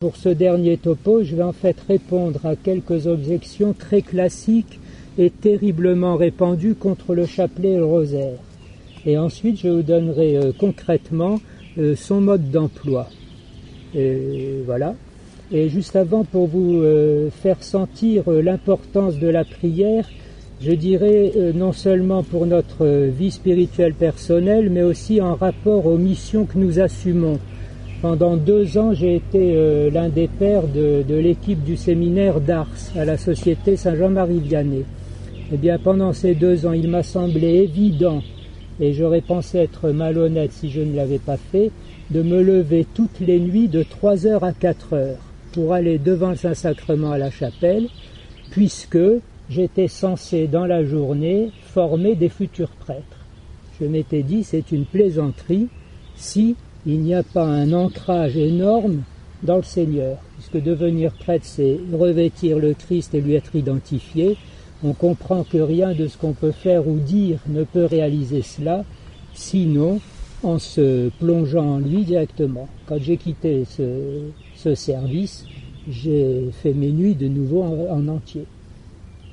Pour ce dernier topo, je vais en fait répondre à quelques objections très classiques et terriblement répandues contre le chapelet et le rosaire. Et ensuite, je vous donnerai concrètement son mode d'emploi. Voilà. Et juste avant, pour vous faire sentir l'importance de la prière, je dirais non seulement pour notre vie spirituelle personnelle, mais aussi en rapport aux missions que nous assumons. Pendant 2 ans, j'ai été l'un des pères de l'équipe du séminaire d'Ars à la Société Saint-Jean-Marie Vianney. Eh bien, pendant ces 2 ans, il m'a semblé évident, et j'aurais pensé être malhonnête si je ne l'avais pas fait, de me lever toutes les nuits de 3h à 4h pour aller devant le Saint-Sacrement à la chapelle, puisque j'étais censé, dans la journée, former des futurs prêtres. Je m'étais dit, c'est une plaisanterie si il n'y a pas un ancrage énorme dans le Seigneur, puisque devenir prêtre, c'est revêtir le Christ et lui être identifié. On comprend que rien de ce qu'on peut faire ou dire ne peut réaliser cela, sinon en se plongeant en lui directement. Quand j'ai quitté ce service, j'ai fait mes nuits de nouveau en entier.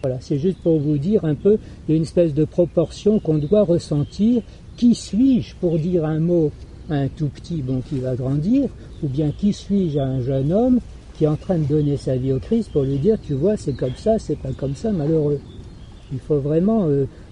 Voilà, c'est juste pour vous dire un peu, il y a une espèce de proportion qu'on doit ressentir. Qui suis-je pour dire un mot à un tout petit qui va grandir, ou bien qui suis-je à un jeune homme qui est en train de donner sa vie au Christ pour lui dire, tu vois, c'est comme ça, c'est pas comme ça, malheureux. Il faut vraiment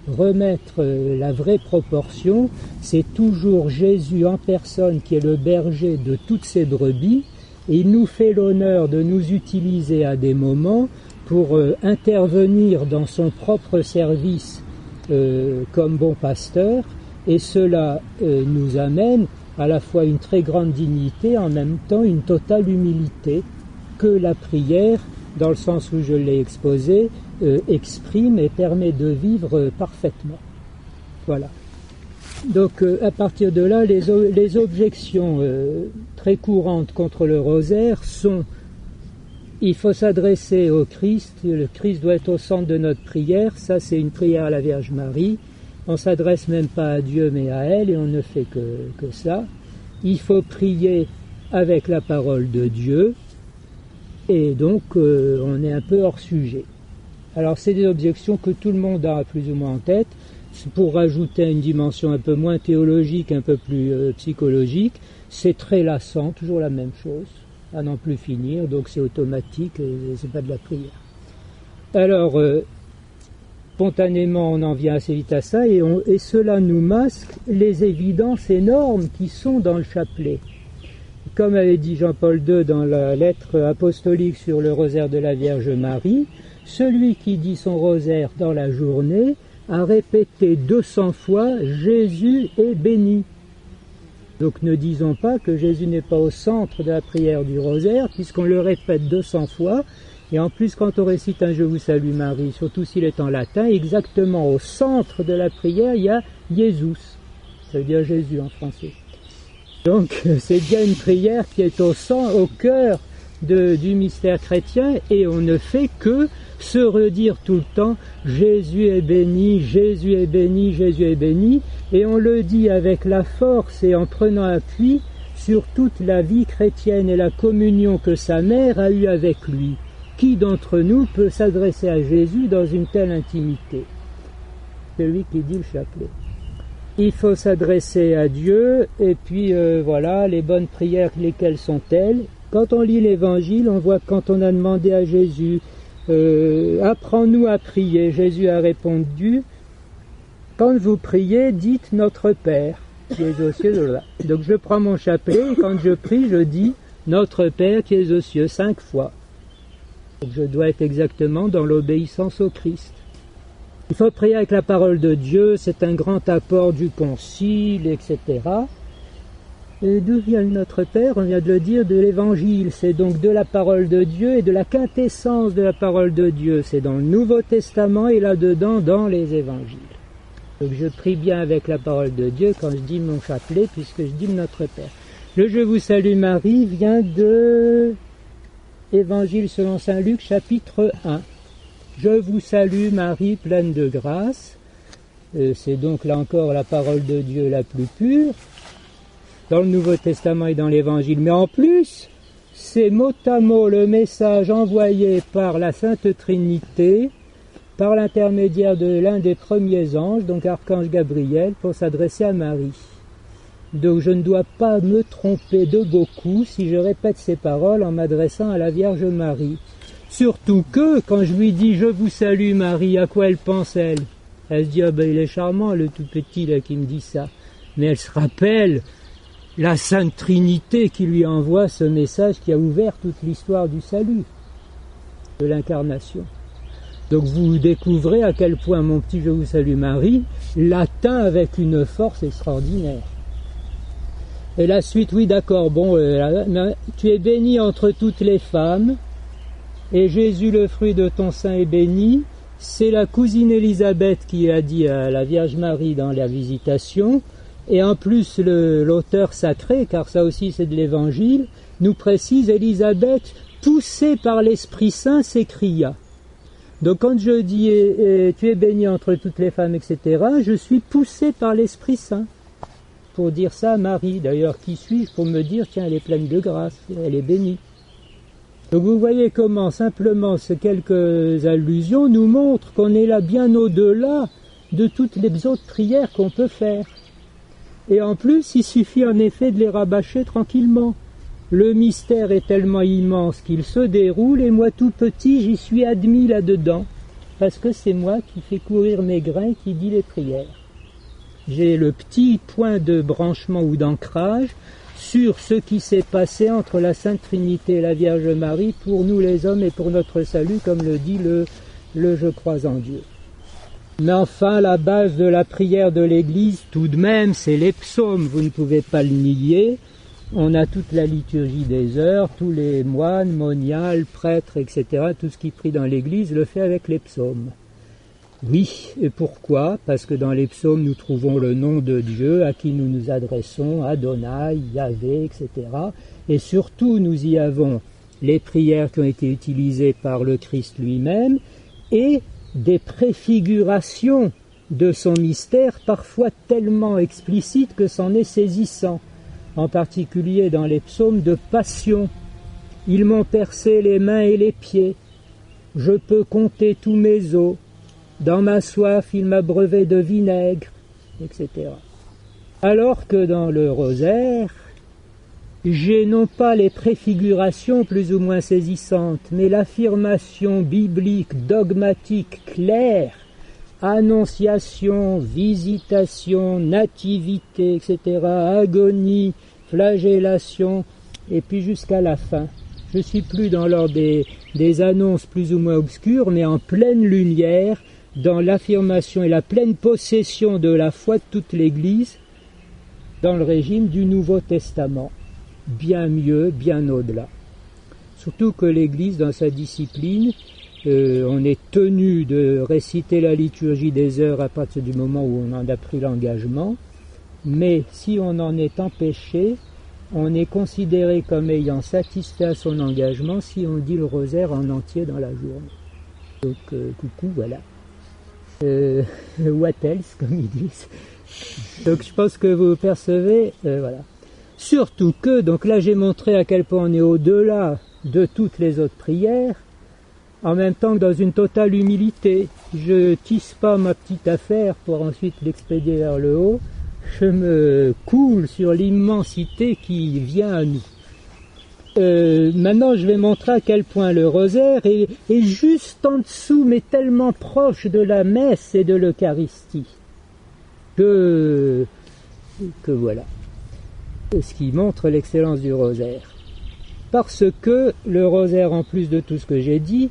remettre la vraie proportion. C'est toujours Jésus en personne qui est le berger de toutes ces brebis, et il nous fait l'honneur de nous utiliser à des moments pour intervenir dans son propre service comme bon pasteur, et cela nous amène à la fois une très grande dignité, en même temps une totale humilité que la prière, dans le sens où je l'ai exposé, exprime et permet de vivre parfaitement. Voilà. Donc à partir de là, les objections très courantes contre le rosaire sont: il faut s'adresser au Christ, le Christ doit être au centre de notre prière, ça c'est une prière à la Vierge Marie. On ne s'adresse même pas à Dieu mais à elle, et on ne fait que ça. Il faut prier avec la parole de Dieu, et donc on est un peu hors sujet. Alors c'est des objections que tout le monde a plus ou moins en tête. Pour rajouter une dimension un peu moins théologique, un peu plus psychologique, c'est très lassant, toujours la même chose, à n'en plus finir, donc c'est automatique et c'est pas de la prière. Alors, spontanément, on en vient assez vite à ça, et cela nous masque les évidences énormes qui sont dans le chapelet. Comme avait dit Jean-Paul II dans la lettre apostolique sur le rosaire de la Vierge Marie, celui qui dit son rosaire dans la journée a répété 200 fois « Jésus est béni ». Donc ne disons pas que Jésus n'est pas au centre de la prière du rosaire, puisqu'on le répète 200 fois. Et en plus, quand on récite un « Je vous salue Marie », surtout s'il est en latin, exactement au centre de la prière, il y a « Jesus ». Ça veut dire Jésus en français. Donc c'est bien une prière qui est au cœur du mystère chrétien, et on ne fait que se redire tout le temps « Jésus est béni, Jésus est béni, Jésus est béni », et on le dit avec la force et en prenant appui sur toute la vie chrétienne et la communion que sa mère a eue avec lui. Qui d'entre nous peut s'adresser à Jésus dans une telle intimité? Celui qui dit le chapelet. Il faut s'adresser à Dieu, et puis voilà, les bonnes prières, lesquelles sont-elles? Quand on lit l'Évangile, on voit que quand on a demandé à Jésus « Apprends-nous à prier », Jésus a répondu « Quand vous priez, dites notre Père qui est aux cieux. » Donc je prends mon chapelet, et quand je prie, je dis « Notre Père qui est aux cieux » 5 fois. Donc je dois être exactement dans l'obéissance au Christ. Il faut prier avec la parole de Dieu, c'est un grand apport du Concile, etc. Et d'où vient notre Père? On vient de le dire, de l'Évangile. C'est donc de la parole de Dieu et de la quintessence de la parole de Dieu. C'est dans le Nouveau Testament et là-dedans dans les Évangiles. Donc je prie bien avec la parole de Dieu quand je dis mon chapelet, puisque je dis notre Père. Le « Je vous salue Marie » vient de Évangile selon saint Luc, chapitre 1. Je vous salue Marie, pleine de grâce. C'est donc là encore la parole de Dieu la plus pure, dans le Nouveau Testament et dans l'Évangile. Mais en plus, c'est mot à mot le message envoyé par la Sainte Trinité, par l'intermédiaire de l'un des premiers anges, donc Archange Gabriel, pour s'adresser à Marie. Donc je ne dois pas me tromper de beaucoup si je répète ces paroles en m'adressant à la Vierge Marie. Surtout que, quand je lui dis « Je vous salue Marie », à quoi elle pense elle? Elle se dit « Ah ben il est charmant le tout petit là qui me dit ça ». Mais elle se rappelle la Sainte Trinité qui lui envoie ce message qui a ouvert toute l'histoire du salut, de l'incarnation. Donc vous découvrez à quel point mon petit « Je vous salue Marie » l'atteint avec une force extraordinaire. Et la suite, oui d'accord, bon, tu es bénie entre toutes les femmes, et Jésus, le fruit de ton sein, est béni. C'est la cousine Élisabeth qui a dit à la Vierge Marie dans la Visitation, et en plus l'auteur sacré, car ça aussi c'est de l'Évangile, nous précise Élisabeth, poussée par l'Esprit Saint, s'écria. Donc quand je dis tu es bénie entre toutes les femmes, etc., je suis poussé par l'Esprit Saint. Pour dire ça à Marie, d'ailleurs, qui suis-je pour me dire, tiens, elle est pleine de grâce, elle est bénie. Donc vous voyez comment simplement ces quelques allusions nous montrent qu'on est là bien au-delà de toutes les autres prières qu'on peut faire. Et en plus, il suffit en effet de les rabâcher tranquillement. Le mystère est tellement immense qu'il se déroule, et moi tout petit, j'y suis admis là-dedans, parce que c'est moi qui fais courir mes grains et qui dis les prières. J'ai le petit point de branchement ou d'ancrage sur ce qui s'est passé entre la Sainte Trinité et la Vierge Marie pour nous les hommes et pour notre salut, comme le dit le Je crois en Dieu. Mais enfin, la base de la prière de l'Église, tout de même, c'est les psaumes, vous ne pouvez pas le nier. On a toute la liturgie des heures, tous les moines, moniales, prêtres, etc., tout ce qui prie dans l'Église le fait avec les psaumes. Oui, et pourquoi? Parce que dans les psaumes, nous trouvons le nom de Dieu à qui nous nous adressons, Adonai, Yahvé, etc. Et surtout, nous y avons les prières qui ont été utilisées par le Christ lui-même et des préfigurations de son mystère, parfois tellement explicites que c'en est saisissant, en particulier dans les psaumes de passion. Ils m'ont percé les mains et les pieds, je peux compter tous mes os, dans ma soif il m'a breuvé de vinaigre, etc. Alors que dans le rosaire, j'ai non pas les préfigurations plus ou moins saisissantes, mais l'affirmation biblique, dogmatique, claire, annonciation, visitation, nativité, etc., agonie, flagellation, et puis jusqu'à la fin. Je ne suis plus dans l'ordre des annonces plus ou moins obscures, mais en pleine lumière, dans l'affirmation et la pleine possession de la foi de toute l'Église, dans le régime du Nouveau Testament. Bien mieux, bien au-delà. Surtout que l'Église, dans sa discipline, on est tenu de réciter la liturgie des heures à partir du moment où on en a pris l'engagement, mais si on en est empêché, on est considéré comme ayant satisfait à son engagement si on dit le rosaire en entier dans la journée. Donc, coucou, voilà. What else, comme ils disent. Donc je pense que vous percevez, voilà. Surtout que, donc là j'ai montré à quel point on est au-delà de toutes les autres prières, en même temps que dans une totale humilité. Je tisse pas ma petite affaire pour ensuite l'expédier vers le haut, je me coule sur l'immensité qui vient à nous. Maintenant je vais montrer à quel point le rosaire est juste en dessous, mais tellement proche de la messe et de l'Eucharistie, que voilà. Ce qui montre l'excellence du rosaire. Parce que le rosaire, en plus de tout ce que j'ai dit,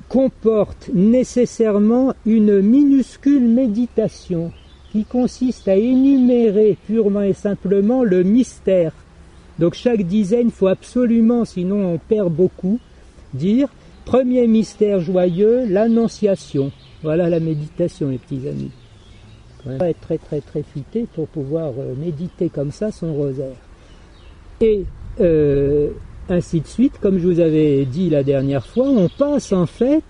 comporte nécessairement une minuscule méditation qui consiste à énumérer purement et simplement le mystère. Donc chaque dizaine, il faut absolument, sinon on perd beaucoup, dire premier mystère joyeux, l'Annonciation. Voilà la méditation, les petits amis. Il faut être très très très futé pour pouvoir méditer comme ça son rosaire. Et ainsi de suite, comme je vous avais dit la dernière fois, on passe en fait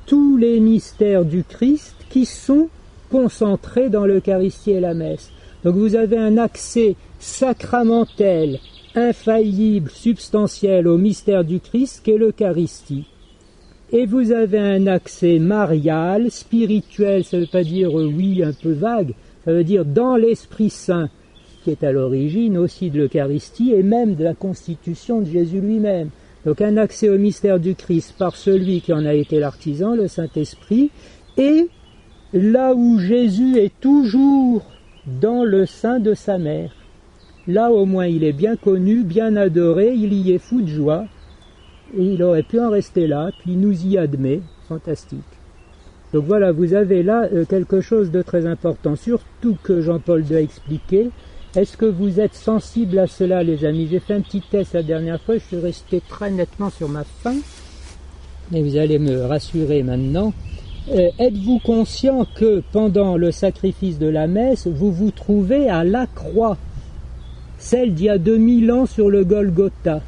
tous les mystères du Christ qui sont concentrés dans l'Eucharistie et la messe. Donc vous avez un accès sacramentel infaillible, substantielle au mystère du Christ qu'est l'Eucharistie. Et vous avez un accès marial, spirituel, ça ne veut pas dire oui, un peu vague, ça veut dire dans l'Esprit Saint, qui est à l'origine aussi de l'Eucharistie et même de la constitution de Jésus lui-même. Donc un accès au mystère du Christ par celui qui en a été l'artisan, le Saint-Esprit, et là où Jésus est toujours dans le sein de sa mère. Là au moins il est bien connu, bien adoré, il y est fou de joie, et il aurait pu en rester là, puis il nous y admet, fantastique. Donc voilà, vous avez là quelque chose de très important, surtout que Jean-Paul II a expliqué. Est-ce que vous êtes sensibles à cela, les amis? J'ai fait un petit test la dernière fois, je suis resté très nettement sur ma faim, et vous allez me rassurer maintenant. Êtes-vous conscient que pendant le sacrifice de la messe, vous vous trouvez à la croix, celle d'il y a 2000 ans sur le Golgotha?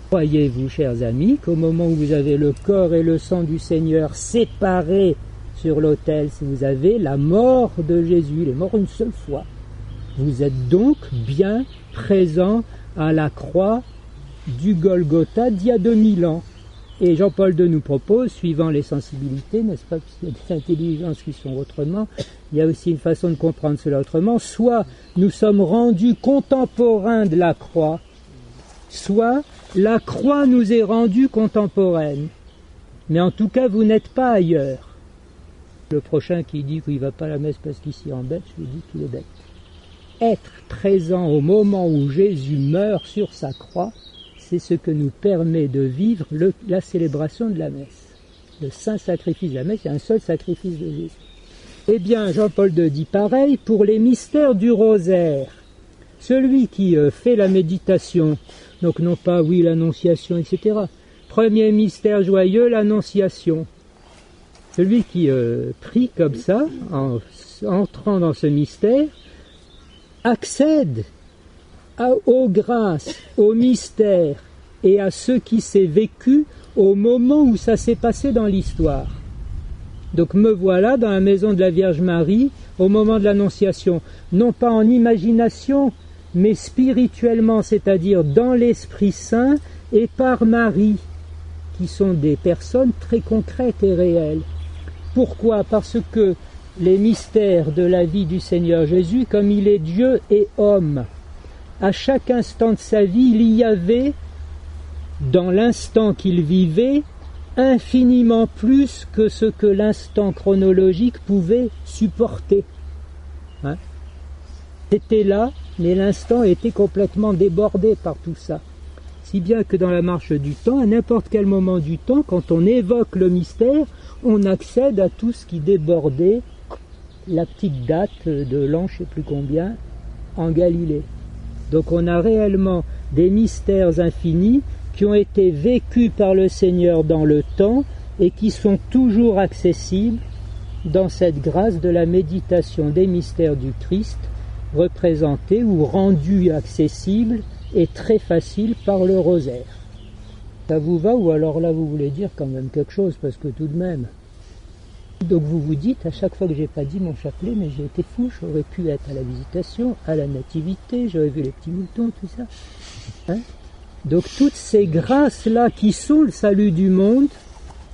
Croyez-vous, chers amis, qu'au moment où vous avez le corps et le sang du Seigneur séparés sur l'autel, si vous avez la mort de Jésus, il est mort une seule fois, vous êtes donc bien présent à la croix du Golgotha d'il y a 2000 ans. Et Jean-Paul II nous propose, suivant les sensibilités, n'est-ce pas, puisqu'il y a des intelligences qui sont autrement, il y a aussi une façon de comprendre cela autrement, soit nous sommes rendus contemporains de la croix, soit la croix nous est rendue contemporaine. Mais en tout cas, vous n'êtes pas ailleurs. Le prochain qui dit qu'il ne va pas à la messe parce qu'il s'y embête, je lui dis qu'il est bête. Être présent au moment où Jésus meurt sur sa croix, c'est ce que nous permet de vivre la célébration de la messe. Le saint sacrifice de la messe, c'est un seul sacrifice de Jésus. Eh bien, Jean-Paul II dit pareil pour les mystères du rosaire. Celui qui fait la méditation, donc non pas, oui, l'annonciation, etc. Premier mystère joyeux, l'annonciation. Celui qui prie comme ça, en entrant dans ce mystère, accède aux grâces, aux mystères et à ce qui s'est vécu au moment où ça s'est passé dans l'histoire. Donc me voilà dans la maison de la Vierge Marie au moment de l'Annonciation, non pas en imagination, mais spirituellement, c'est-à-dire dans l'Esprit Saint et par Marie, qui sont des personnes très concrètes et réelles. Pourquoi? Parce que les mystères de la vie du Seigneur Jésus, comme il est Dieu et homme, à chaque instant de sa vie, il y avait, dans l'instant qu'il vivait, infiniment plus que ce que l'instant chronologique pouvait supporter. Hein? C'était là, mais l'instant était complètement débordé par tout ça. Si bien que dans la marche du temps, à n'importe quel moment du temps, quand on évoque le mystère, on accède à tout ce qui débordait la petite date de l'an, je ne sais plus combien, en Galilée. Donc on a réellement des mystères infinis qui ont été vécus par le Seigneur dans le temps et qui sont toujours accessibles dans cette grâce de la méditation des mystères du Christ, représentés ou rendus accessibles et très faciles par le rosaire. Ça vous va, ou alors là vous voulez dire quand même quelque chose, parce que tout de même... Donc vous vous dites, à chaque fois que j'ai pas dit mon chapelet, mais j'ai été fou, j'aurais pu être à la Visitation, à la Nativité, j'aurais vu les petits moutons, tout ça. Hein? Donc toutes ces grâces-là qui sont le salut du monde,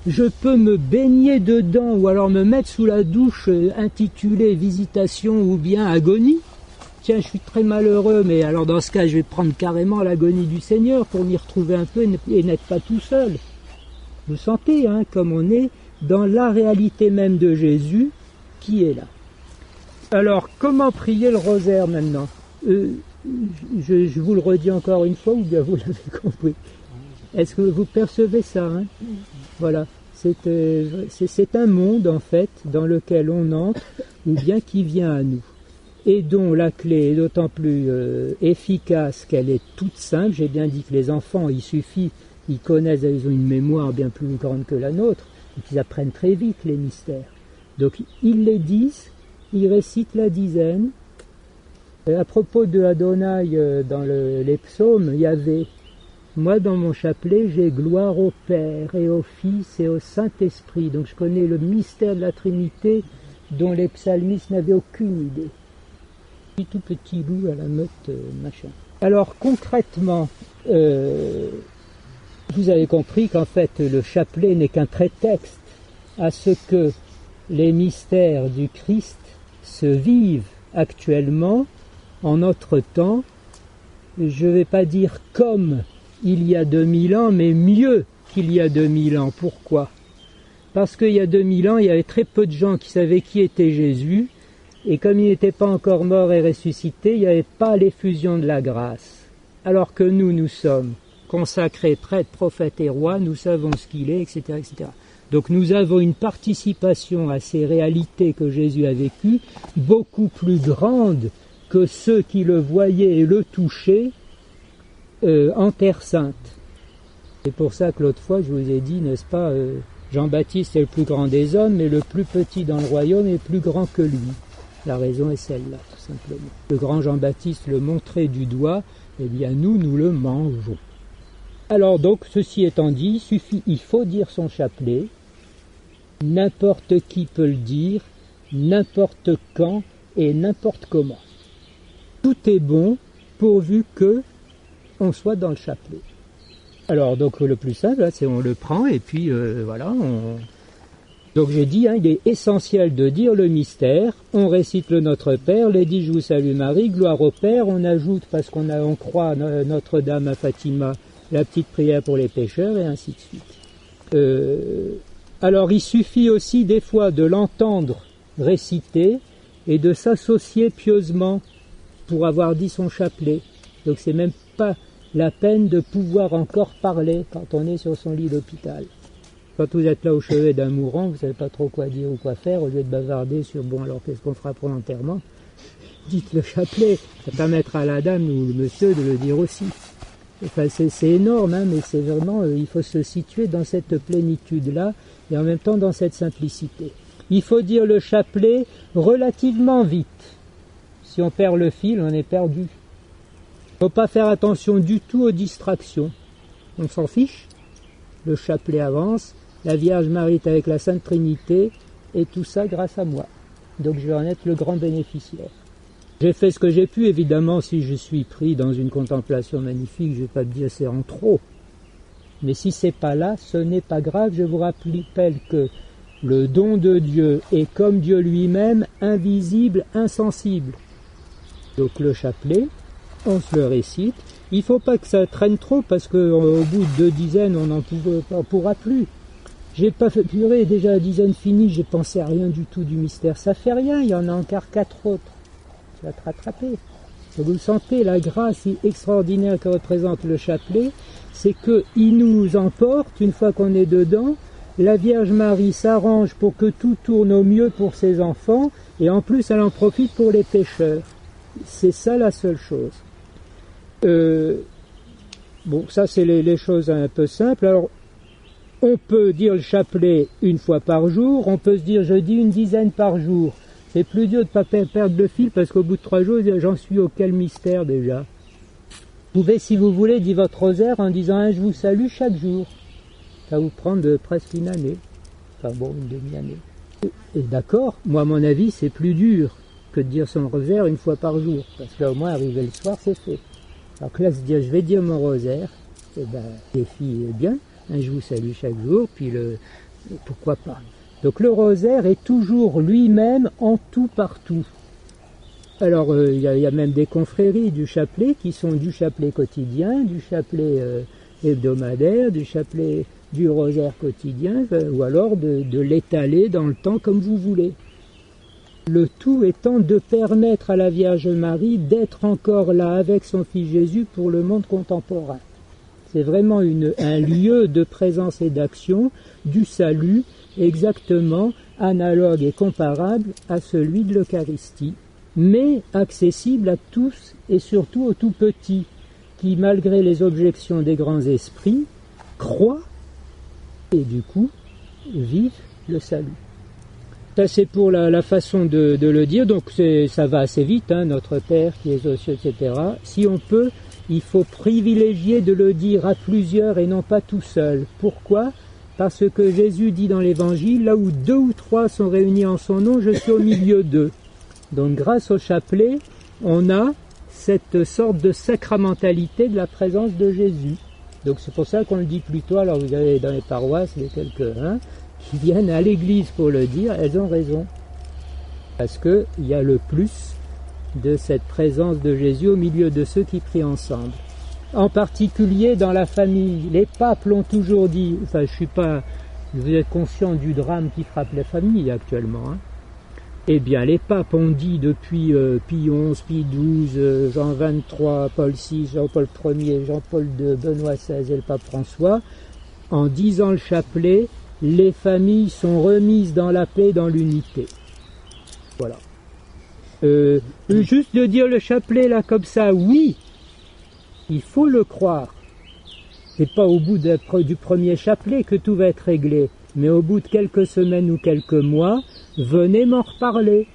je peux me baigner dedans, ou alors me mettre sous la douche intitulée Visitation ou bien Agonie. Tiens, je suis très malheureux, mais alors dans ce cas, je vais prendre carrément l'agonie du Seigneur pour m'y retrouver un peu et n'être pas tout seul. Vous sentez, hein, comme on est dans la réalité même de Jésus qui est là. Alors, comment prier le rosaire maintenant? Je vous le redis encore une fois, ou bien vous l'avez compris. Est-ce que vous percevez ça, hein? Voilà. C'est un monde, en fait, dans lequel on entre, ou bien qui vient à nous, et dont la clé est d'autant plus efficace qu'elle est toute simple. J'ai bien dit que les enfants, il suffit, ils connaissent, ils ont une mémoire bien plus grande que la nôtre, et qu'ils apprennent très vite les mystères. Donc ils les disent, ils récitent la dizaine. À propos de Adonai, dans les psaumes, il y avait « Moi, dans mon chapelet, j'ai gloire au Père et au Fils et au Saint-Esprit ». Donc je connais le mystère de la Trinité dont les psalmistes n'avaient aucune idée. Tout petit loup à la meute, machin. Alors concrètement, vous avez compris qu'en fait le chapelet n'est qu'un prétexte à ce que les mystères du Christ se vivent actuellement en notre temps, je ne vais pas dire comme il y a 2000 ans, mais mieux qu'il y a 2000 ans. Pourquoi ? Parce qu'il y a 2000 ans, il y avait très peu de gens qui savaient qui était Jésus, et comme il n'était pas encore mort et ressuscité, il n'y avait pas l'effusion de la grâce. Alors que nous sommes consacrés, prêtres, prophètes et rois, nous savons ce qu'il est, etc., etc. Donc nous avons une participation à ces réalités que Jésus a vécues, beaucoup plus grande que ceux qui le voyaient et le touchaient en Terre Sainte. C'est pour ça que l'autre fois, je vous ai dit, n'est-ce pas, Jean-Baptiste est le plus grand des hommes, mais le plus petit dans le royaume est plus grand que lui. La raison est celle-là, tout simplement. Le grand Jean-Baptiste le montrait du doigt, eh bien nous le mangeons. Alors donc, ceci étant dit, il faut dire son chapelet, n'importe qui peut le dire, n'importe quand et n'importe comment. Tout est bon pourvu que on soit dans le chapelet. Alors donc le plus simple, c'est on le prend et puis voilà. Donc j'ai dit, il est essentiel de dire le mystère. On récite le Notre Père, les 10 Je vous salue Marie, gloire au Père. On ajoute, parce on croit Notre-Dame à Fatima, la petite prière pour les pécheurs et ainsi de suite. Alors il suffit aussi des fois de l'entendre réciter et de s'associer pieusement pour avoir dit son chapelet. Donc c'est même pas la peine de pouvoir encore parler quand on est sur son lit d'hôpital. Quand vous êtes là au chevet d'un mourant, vous ne savez pas trop quoi dire ou quoi faire, au lieu de bavarder sur bon alors qu'est-ce qu'on fera pour l'enterrement, dites le chapelet, ça permettra à la dame ou le monsieur de le dire aussi. Enfin, c'est énorme, hein, mais c'est vraiment, il faut se situer dans cette plénitude-là et en même temps dans cette simplicité. Il faut dire le chapelet relativement vite. Si on perd le fil, on est perdu. Il ne faut pas faire attention du tout aux distractions. On s'en fiche. Le chapelet avance, la Vierge Marie est avec la Sainte Trinité, et tout ça grâce à moi. Donc je vais en être le grand bénéficiaire. J'ai fait ce que j'ai pu, évidemment, si je suis pris dans une contemplation magnifique, je ne vais pas te dire c'est en trop. Mais si c'est pas là, ce n'est pas grave, je vous rappelle que le don de Dieu est comme Dieu lui-même, invisible, insensible. Donc le chapelet, on se le récite. Il ne faut pas que ça traîne trop parce qu'au bout de 2 dizaines, on n'en pourra plus. J'ai pas fait purée, déjà la dizaine finie, j'ai pensé à rien du tout du mystère. Ça fait rien, il y en a encore 4 autres. Tu vas te rattraper. Et vous le sentez, la grâce extraordinaire que représente le chapelet, c'est qu'il nous emporte, une fois qu'on est dedans, la Vierge Marie s'arrange pour que tout tourne au mieux pour ses enfants, et en plus elle en profite pour les pécheurs. C'est ça la seule chose. Bon, ça c'est les choses un peu simples. Alors, on peut dire le chapelet 1 fois par jour, on peut se dire je dis 10 dizaines par jour. C'est plus dur de ne pas perdre le fil parce qu'au bout de 3 jours, j'en suis au quel mystère déjà. Vous pouvez, si vous voulez, dire votre rosaire en disant je vous salue chaque jour. Ça va vous prendre presque une année. Enfin bon, une demi-année. Et d'accord, moi à mon avis, c'est plus dur que de dire son rosaire 1 fois par jour. Parce que là, au moins, arriver le soir, c'est fait. Alors que là, se dire, je vais dire mon rosaire, eh ben, les filles, bien, je vous salue chaque jour, puis pourquoi pas. Donc le rosaire est toujours lui-même en tout partout. Alors, il y a même des confréries du chapelet qui sont du chapelet quotidien, du chapelet hebdomadaire, du chapelet du rosaire quotidien, ou alors de l'étaler dans le temps comme vous voulez. Le tout étant de permettre à la Vierge Marie d'être encore là avec son Fils Jésus pour le monde contemporain. C'est vraiment un lieu de présence et d'action du salut exactement analogue et comparable à celui de l'Eucharistie, mais accessible à tous et surtout aux tout petits, qui malgré les objections des grands esprits, croient et du coup vivent le salut. Ça c'est pour la façon de le dire, donc ça va assez vite, hein, Notre Père qui est aux cieux, etc. Si on peut, il faut privilégier de le dire à plusieurs et non pas tout seul. Pourquoi ? Parce que Jésus dit dans l'Évangile, là où 2 ou 3 sont réunis en son nom, je suis au milieu d'eux. Donc grâce au chapelet, on a cette sorte de sacramentalité de la présence de Jésus. Donc c'est pour ça qu'on le dit plutôt. Alors vous avez dans les paroisses les quelques-uns qui viennent à l'église pour le dire, elles ont raison. Parce qu'il y a le plus de cette présence de Jésus au milieu de ceux qui prient ensemble. En particulier dans la famille. Les papes l'ont toujours dit, enfin vous êtes conscient du drame qui frappe les familles actuellement. Hein. Eh bien les papes ont dit depuis Pie XI, Pie XII, Jean XXIII, Paul VI, Jean-Paul Ier, Jean-Paul II, Benoît XVI et le pape François, en disant le chapelet, les familles sont remises dans la paix, dans l'unité. Voilà. Juste de dire le chapelet là comme ça, oui, il faut le croire. C'est pas au bout du premier chapelet que tout va être réglé, mais au bout de quelques semaines ou quelques mois, venez m'en reparler.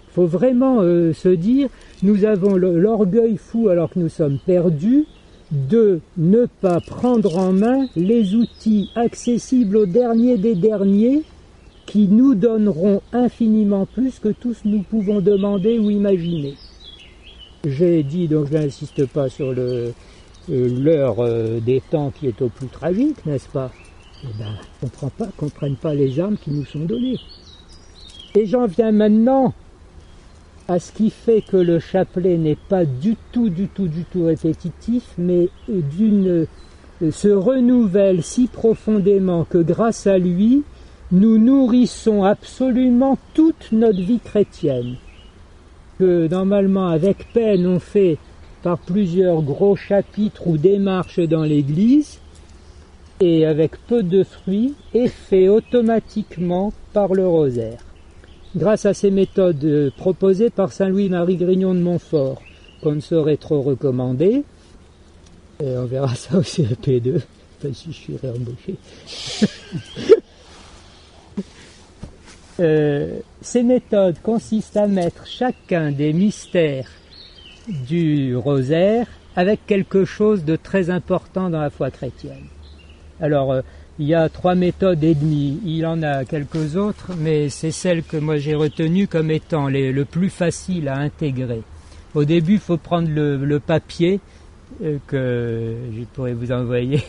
Il faut vraiment se dire, nous avons l'orgueil fou alors que nous sommes perdus, de ne pas prendre en main les outils accessibles aux derniers des derniers qui nous donneront infiniment plus que tous nous pouvons demander ou imaginer. J'ai dit, donc je n'insiste pas sur l'heure des temps qui est au plus tragique, n'est-ce pas? Eh bien, qu'on ne prenne pas les armes qui nous sont données. Et j'en viens maintenant à ce qui fait que le chapelet n'est pas du tout répétitif, mais se renouvelle si profondément que grâce à lui, nous nourrissons absolument toute notre vie chrétienne. Que normalement, avec peine, on fait par plusieurs gros chapitres ou démarches dans l'Église, et avec peu de fruits, est fait automatiquement par le rosaire. Grâce à ces méthodes proposées par Saint Louis-Marie Grignon de Montfort, qu'on ne saurait trop recommander, et on verra ça au CEP2, enfin si je suis réembauché. Ces méthodes consistent à mettre chacun des mystères du rosaire avec quelque chose de très important dans la foi chrétienne. Alors, il y a 3 méthodes et demie, il en a quelques autres, mais c'est celle que moi j'ai retenue comme étant le plus facile à intégrer. Au début, il faut prendre le papier que je pourrais vous envoyer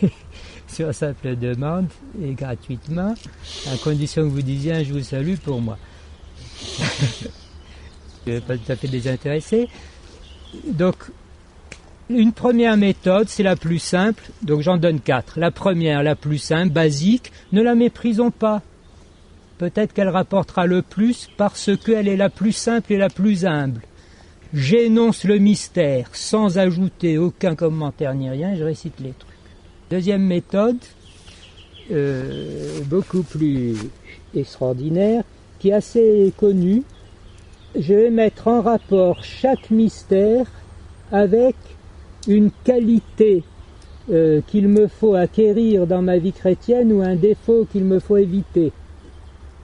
sur simple demande et gratuitement, à condition que vous disiez « je vous salue pour moi ». Je ne vais pas tout à fait désintéressé. Donc, une première méthode, c'est la plus simple, donc j'en donne 4. La première, la plus simple, basique, ne la méprisons pas. Peut-être qu'elle rapportera le plus parce qu'elle est la plus simple et la plus humble. J'énonce le mystère sans ajouter aucun commentaire ni rien, je récite les trucs. Deuxième méthode, beaucoup plus extraordinaire, qui est assez connue. Je vais mettre en rapport chaque mystère avec une qualité qu'il me faut acquérir dans ma vie chrétienne ou un défaut qu'il me faut éviter.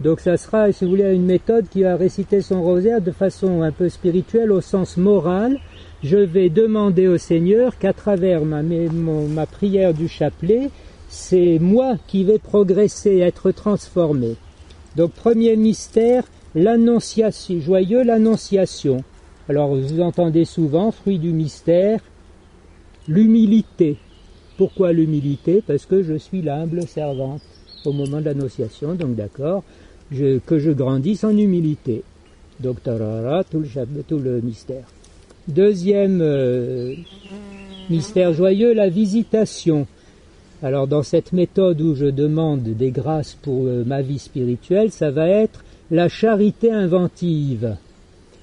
Donc ça sera, si vous voulez, une méthode qui va réciter son rosaire de façon un peu spirituelle au sens moral. Je vais demander au Seigneur qu'à travers ma prière du chapelet, c'est moi qui vais progresser, être transformé. Donc premier mystère, l'annonciation, joyeux l'annonciation. Alors vous entendez souvent, fruit du mystère, l'humilité. Pourquoi l'humilité? Parce que je suis l'humble servante au moment de l'annonciation, donc d'accord, que je grandisse en humilité. Donc tarara, tout le mystère. Deuxième mystère joyeux, la visitation. Alors dans cette méthode où je demande des grâces pour ma vie spirituelle, ça va être la charité inventive.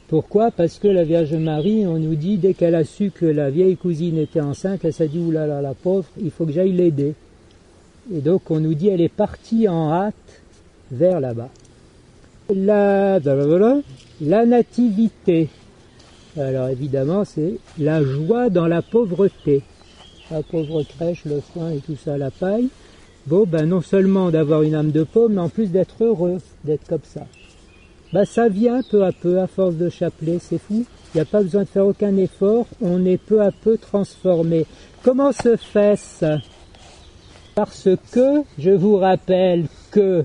Pourquoi? Parce que la Vierge Marie, on nous dit, dès qu'elle a su que la vieille cousine était enceinte, elle s'est dit, oulala, la pauvre, il faut que j'aille l'aider. Et donc on nous dit, elle est partie en hâte vers là-bas. La nativité. Alors évidemment, c'est la joie dans la pauvreté. La pauvre crèche, le foin et tout ça, la paille. Bon, non seulement d'avoir une âme de pauvre, mais en plus d'être heureux, d'être comme ça. Ça vient peu à peu, à force de chapelet, c'est fou. Il n'y a pas besoin de faire aucun effort, on est peu à peu transformé. Comment se fait ça? Parce que, je vous rappelle que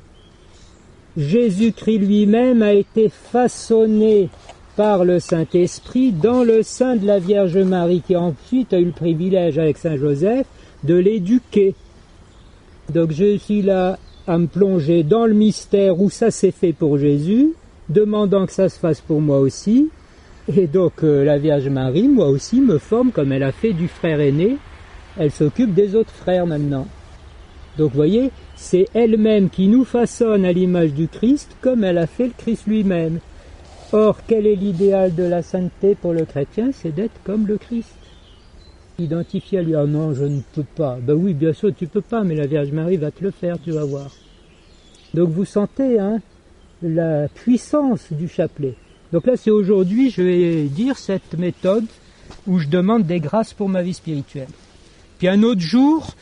Jésus-Christ lui-même a été façonné par le Saint-Esprit dans le sein de la Vierge Marie, qui ensuite a eu le privilège avec Saint Joseph de l'éduquer. Donc je suis là à me plonger dans le mystère où ça s'est fait pour Jésus, demandant que ça se fasse pour moi aussi. Et donc la Vierge Marie, moi aussi, me forme comme elle a fait du frère aîné. Elle s'occupe des autres frères maintenant. Donc vous voyez, c'est elle-même qui nous façonne à l'image du Christ, comme elle a fait le Christ lui-même. Or, quel est l'idéal de la sainteté pour le chrétien? C'est d'être comme le Christ. Identifié à lui, ah non, je ne peux pas. Ben oui, bien sûr, tu peux pas, mais la Vierge Marie va te le faire, tu vas voir. Donc vous sentez la puissance du chapelet. Donc là, c'est aujourd'hui, je vais dire cette méthode où je demande des grâces pour ma vie spirituelle. Puis un autre jour,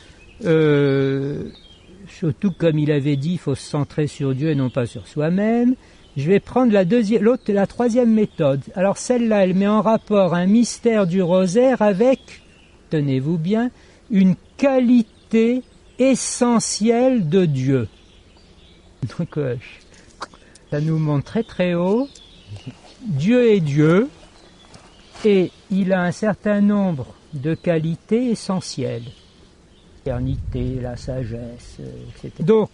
surtout comme il avait dit, il faut se centrer sur Dieu et non pas sur soi-même, je vais prendre la troisième méthode. Alors celle-là, elle met en rapport un mystère du rosaire avec, tenez-vous bien, une qualité essentielle de Dieu. Donc ça nous montre très très haut. Dieu est Dieu et il a un certain nombre de qualités essentielles. L'éternité, la sagesse, etc. Donc,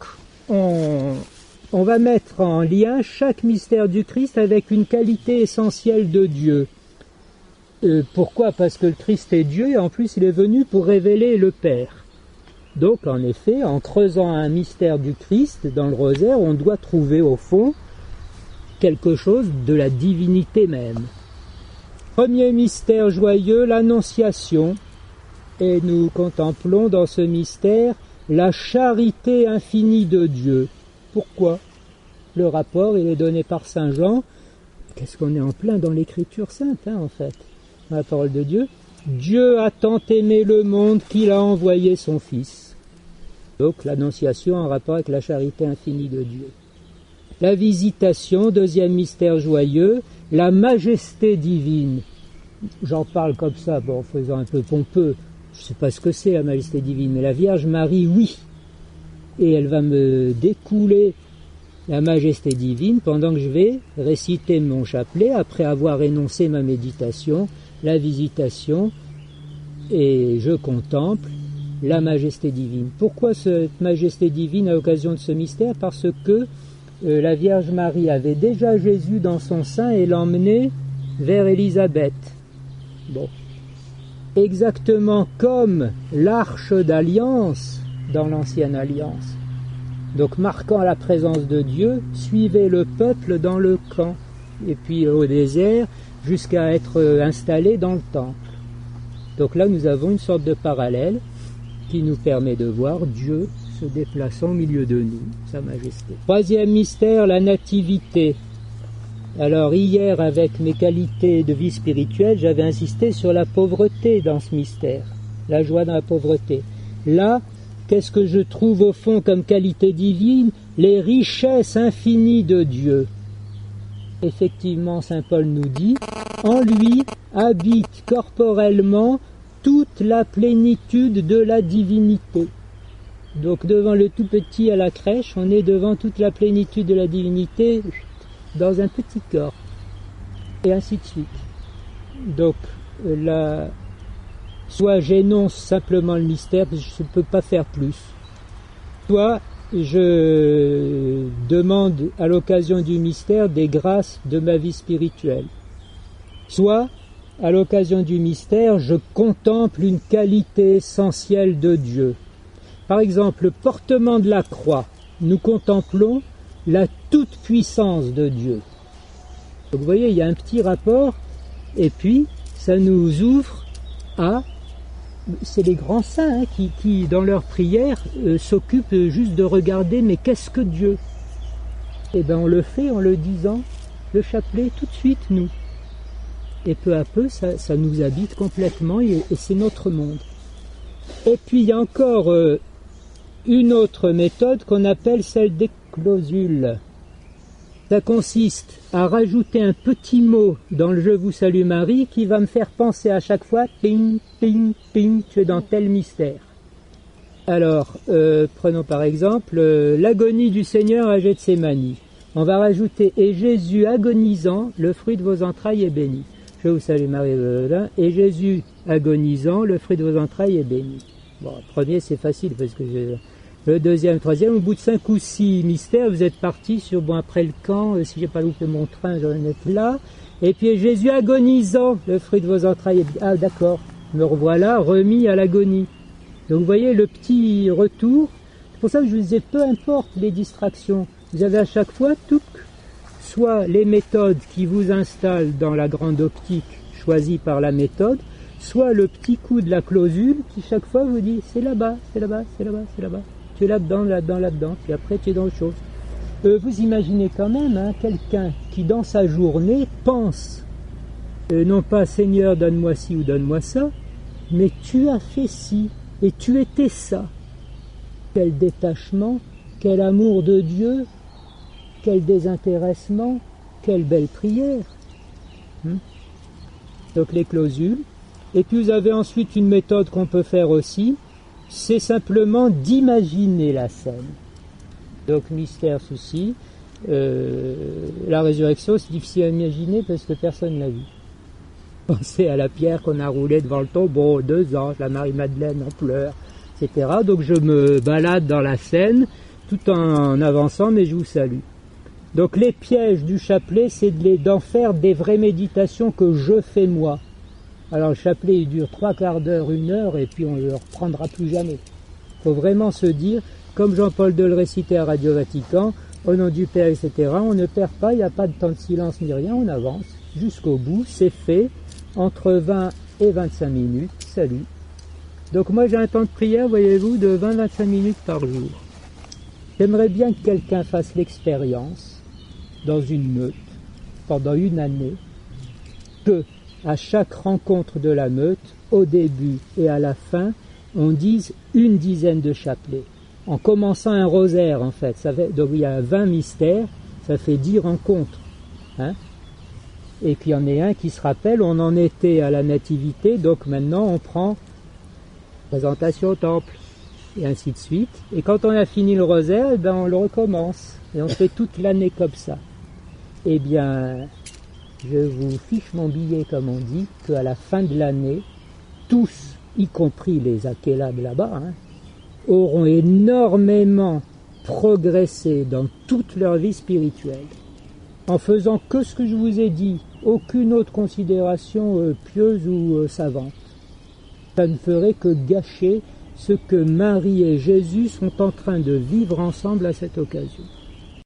on va mettre en lien chaque mystère du Christ avec une qualité essentielle de Dieu. Pourquoi? Parce que le Christ est Dieu et en plus il est venu pour révéler le Père. Donc, en effet, en creusant un mystère du Christ dans le rosaire, on doit trouver au fond quelque chose de la divinité même. Premier mystère joyeux, l'Annonciation. Et nous contemplons dans ce mystère la charité infinie de Dieu. Pourquoi? Le rapport, il est donné par Saint Jean. Qu'est-ce qu'on est en plein dans l'Écriture sainte, en fait, dans la parole de Dieu. Dieu a tant aimé le monde qu'il a envoyé son Fils. Donc l'Annonciation en rapport avec la charité infinie de Dieu. La Visitation, deuxième mystère joyeux, la majesté divine. J'en parle comme ça, en faisant un peu pompeux. Je ne sais pas ce que c'est la majesté divine, mais la Vierge Marie, oui. Et elle va me découler la majesté divine pendant que je vais réciter mon chapelet, après avoir énoncé ma méditation, la Visitation, et je contemple la majesté divine. Pourquoi cette majesté divine à l'occasion de ce mystère? Parce que la Vierge Marie avait déjà Jésus dans son sein et l'emmenait vers Élisabeth. Bon. Exactement comme l'arche d'alliance dans l'ancienne alliance. Donc marquant la présence de Dieu, suivait le peuple dans le camp, et puis au désert, jusqu'à être installé dans le temple. Donc là nous avons une sorte de parallèle qui nous permet de voir Dieu se déplaçant au milieu de nous, Sa Majesté. Troisième mystère, la nativité. Alors hier, avec mes qualités de vie spirituelle, j'avais insisté sur la pauvreté dans ce mystère, la joie dans la pauvreté. Là, qu'est-ce que je trouve au fond comme qualité divine? Les richesses infinies de Dieu. Effectivement, saint Paul nous dit, en lui habite corporellement toute la plénitude de la divinité. Donc devant le tout petit à la crèche, on est devant toute la plénitude de la divinité dans un petit corps, et ainsi de suite. Donc là, soit j'énonce simplement le mystère, parce que je ne peux pas faire plus, soit je demande à l'occasion du mystère des grâces de ma vie spirituelle, soit à l'occasion du mystère je contemple une qualité essentielle de Dieu. Par exemple, le portement de la croix, nous contemplons la toute-puissance de Dieu. Donc vous voyez, il y a un petit rapport, et puis ça nous ouvre à... C'est les grands saints qui dans leur prière, s'occupent juste de regarder, mais qu'est-ce que Dieu? Eh bien on le fait en le disant, le chapelet, tout de suite, nous. Et peu à peu, ça nous habite complètement, et c'est notre monde. Et puis il y a encore une autre méthode qu'on appelle celle des clausules. Ça consiste à rajouter un petit mot dans le « Je vous salue Marie » qui va me faire penser à chaque fois « ping, ping, ping », tu es dans tel mystère. Alors, prenons par exemple l'agonie du Seigneur à Gethsémani. on va rajouter « Et Jésus agonisant, le fruit de vos entrailles est béni ». Je vous salue Marie, et Jésus agonisant, le fruit de vos entrailles est béni. Bon, le premier c'est facile parce que le deuxième, troisième, au bout de 5 ou 6 mystères, vous êtes partis sur, bon, après le camp, si j'ai pas loupé mon train, j'en ai là. Et puis Jésus agonisant, le fruit de vos entrailles est béni. Ah d'accord, me revoilà remis à l'agonie. Donc vous voyez le petit retour. C'est pour ça que je vous disais, peu importe les distractions, vous avez à chaque fois tout, soit les méthodes qui vous installent dans la grande optique choisie par la méthode, soit le petit coup de la clausule qui chaque fois vous dit c'est là-bas, c'est là-bas, c'est là-bas, c'est là-bas. Tu es là-dedans, là-dedans, là-dedans, puis après tu es dans autre chose. Vous imaginez quand même quelqu'un qui dans sa journée pense, non pas Seigneur donne-moi ci ou donne-moi ça, mais tu as fait ci et tu étais ça. Quel détachement, quel amour de Dieu, quel désintéressement, quelle belle prière. Donc les clausules. Et puis vous avez ensuite une méthode qu'on peut faire aussi, c'est simplement d'imaginer la scène. Donc mystère, ceci, la résurrection c'est difficile à imaginer parce que personne ne l'a vu. Pensez à la pierre qu'on a roulée devant le tombeau, 2 anges, la Marie-Madeleine en pleurs, etc. Donc je me balade dans la scène tout en avançant, mais je vous salue. Donc les pièges du chapelet, c'est d'en faire des vraies méditations que je fais moi. Alors le chapelet il dure 3/4 d'heure, 1 heure, et puis on ne le reprendra plus jamais. Il faut vraiment se dire, comme Jean-Paul II le récitait à Radio Vatican, au nom du Père, etc., on ne perd pas, il n'y a pas de temps de silence ni rien, on avance jusqu'au bout, c'est fait, entre 20 et 25 minutes, salut. Donc moi j'ai un temps de prière, voyez-vous, de 20-25 minutes par jour. J'aimerais bien que quelqu'un fasse l'expérience, dans une meute, pendant 1 année, que à chaque rencontre de la meute, au début et à la fin, on dise 1 dizaine de chapelets. En commençant un rosaire, en fait. Donc il y a 20 mystères, ça fait 10 rencontres. Et puis il y en a un qui se rappelle, on en était à la nativité, donc maintenant on prend présentation au temple, et ainsi de suite. Et quand on a fini le rosaire, on le recommence. Et on fait toute l'année comme ça. Eh bien, je vous fiche mon billet, comme on dit, qu'à la fin de l'année, tous, y compris les akélabes là-bas, auront énormément progressé dans toute leur vie spirituelle, en faisant que ce que je vous ai dit, aucune autre considération pieuse ou savante. Ça ne ferait que gâcher ce que Marie et Jésus sont en train de vivre ensemble à cette occasion.